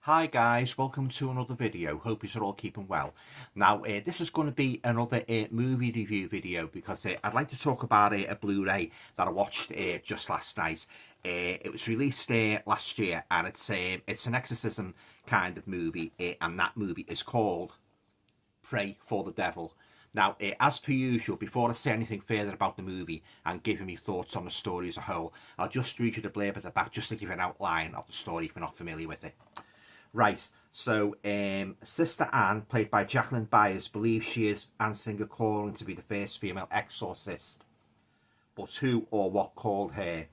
Hi guys, welcome to another video. Hope you're all keeping well. Now, this is going to be another movie review video because I'd like to talk about a Blu-ray that I watched just last night. It was released last year, and it's an exorcism kind of movie, and that movie is called Pray for the Devil. Now, as per usual, before I say anything further about the movie and giving me thoughts on the story as a whole, I'll just read you the blurb at the back just to give you an outline of the story if you're not familiar with it. Right, so Sister Anne, played by Jacqueline Byers, believes she is answering a calling to be the first female exorcist. But who or what called her?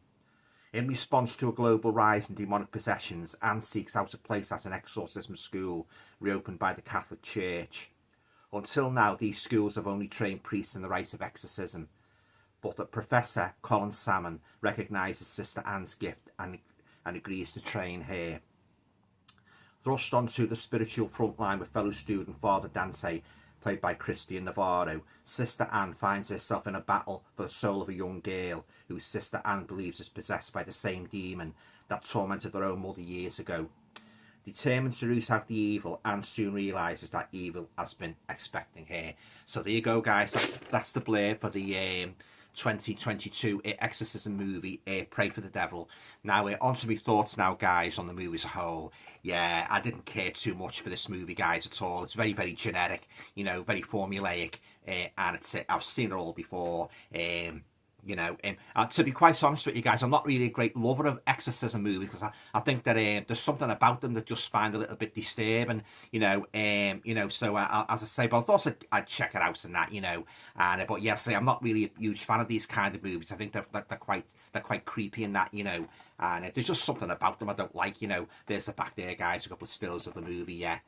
In response to a global rise in demonic possessions, Anne seeks out a place at an exorcism school reopened by the Catholic Church. Until now, these schools have only trained priests in the rite of exorcism, but the Professor Colin Salmon recognises Sister Anne's gift and agrees to train her. Thrust onto the spiritual front line with fellow student Father Dante, played by Christian Navarro, Sister Anne finds herself in a battle for the soul of a young girl who Sister Anne believes is possessed by the same demon that tormented her own mother years ago. Determined to root out the evil, Anne soon realises that evil has been expecting her. So there you go, guys. That's the blurb for the 2022 exorcism movie, Pray for the Devil. Now, on to my thoughts now, guys, on the movie as a whole. Yeah, I didn't care too much for this movie, guys, at all. It's very, very generic, you know, very formulaic, and I've seen it all before. To be quite honest with you guys, I'm not really a great lover of exorcism movies because I think that there's something about them that just find a little bit disturbing, So as I say, but I thought I'd check it out and that, but yeah, I'm not really a huge fan of these kind of movies. I think they're quite creepy and that, and there's just something about them I don't like, There's the back there, guys, a couple of stills of the movie, yeah.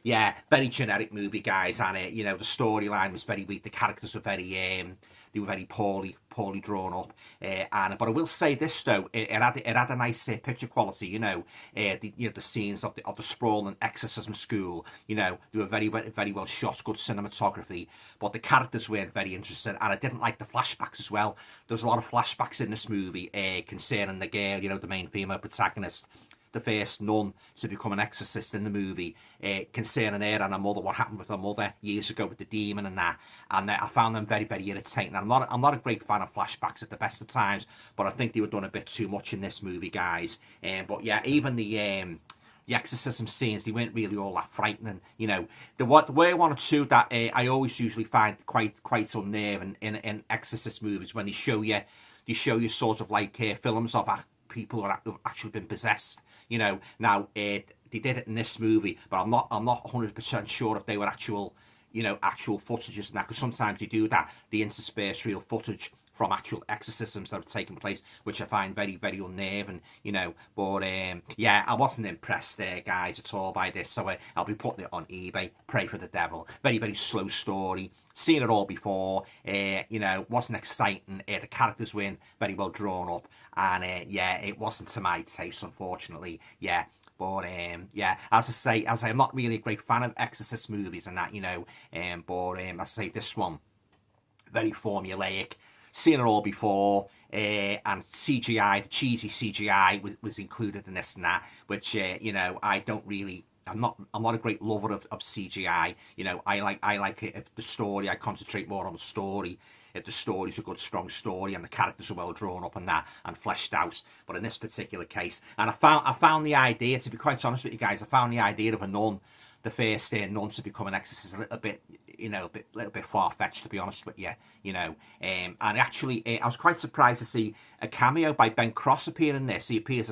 Yeah, very generic movie, guys, and the storyline was very weak. The characters were they were very poorly drawn up. But I will say this though, it had a nice picture quality. The scenes of the sprawling exorcism school. They were very well shot, good cinematography. But the characters weren't very interesting, and I didn't like the flashbacks as well. There was a lot of flashbacks in this movie concerning the girl, the main female protagonist, the first nun to become an exorcist in the movie, concerning her and her mother, what happened with her mother years ago with the demon and that. And I found them very, very irritating. I'm not a great fan of flashbacks at the best of times, but I think they were done a bit too much in this movie, guys. But yeah, even the exorcism scenes, they weren't really all that frightening. There were one or two that I always usually find quite unnerving in exorcist movies, when they show you sort of like films of people who have actually been possessed. Now they did it in this movie, but I'm not 100% sure if they were actual footages and that, because sometimes they do that. They intersperse real footage from actual exorcisms that have taken place, which I find very, very unnerving, But yeah, I wasn't impressed there, guys, at all by this. So I'll be putting it on eBay. Pray for the Devil. Very, very slow story. Seen it all before. Wasn't exciting. The characters weren't very well drawn up, and yeah, it wasn't to my taste, unfortunately. Yeah. But yeah, as I say, I'm not really a great fan of exorcist movies and that, but I say this one, very formulaic. Seen it all before, and CGI, the cheesy CGI was included in this and that, which I don't really. I'm not a great lover of CGI. I like it. If the story, I concentrate more on the story. If the story's a good, strong story and the characters are well drawn up and that and fleshed out. But in this particular case, and I found the idea, to be quite honest with you guys, I found the idea of a nun, the first nun to become an exorcist, a little bit, little bit far-fetched, to be honest with you, and actually, I was quite surprised to see a cameo by Ben Cross appear in this. He appeared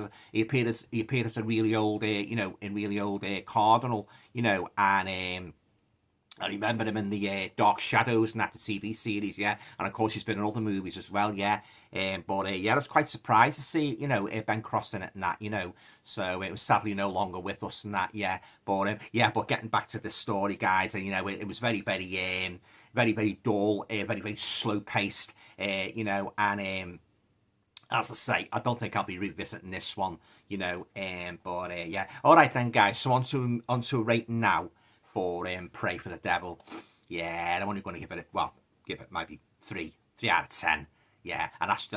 as a really old, really old cardinal, and I remember him in the Dark Shadows and that, the TV series, yeah. And of course, he's been in other movies as well, yeah. But yeah, I was quite surprised to see, Ben Cross in it and that, So it was sadly no longer with us and that, yeah. But yeah, but getting back to the story, guys, and it was very, very, very dull, very, very slow paced, and as I say, I don't think I'll be revisiting this one, but yeah. All right then, guys. So on to a rating now for Pray for the Devil. Yeah, I'm only going to give it maybe 3 out of 10. Yeah, and that's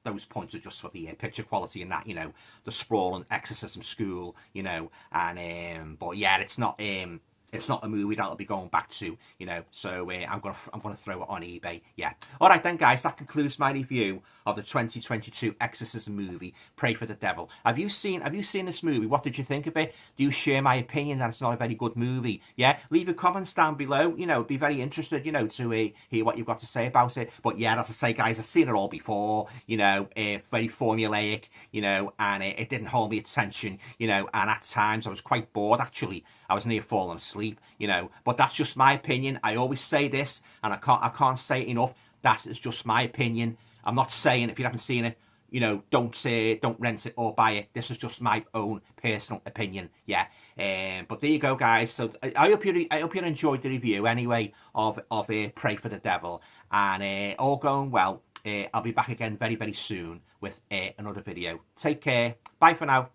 those points are just for the picture quality and that, you know, the sprawling exorcism school, you know, and but yeah, it's not a movie that I'll be going back to, you know. So I'm gonna throw it on eBay. Yeah. All right then, guys. That concludes my review of the 2022 Exorcism movie, Pray for the Devil. Have you seen this movie? What did you think of it? Do you share my opinion that it's not a very good movie? Yeah. Leave your comments down below. You know, be very interested, you know, to hear what you've got to say about it. But yeah, as I say, guys, I've seen it all before. You know, very formulaic. You know, and it didn't hold me attention. You know, and at times I was quite bored. Actually, I was near falling asleep. You know, but that's just my opinion. I always say this, and I can't say it enough. That is just my opinion. I'm not saying if you haven't seen it, you know, don't rent it or buy it. This is just my own personal opinion. Yeah. But there you go, guys. So I hope you enjoyed the review anyway of Pray for the Devil, and all going well. I'll be back again very, very soon with another video. Take care. Bye for now.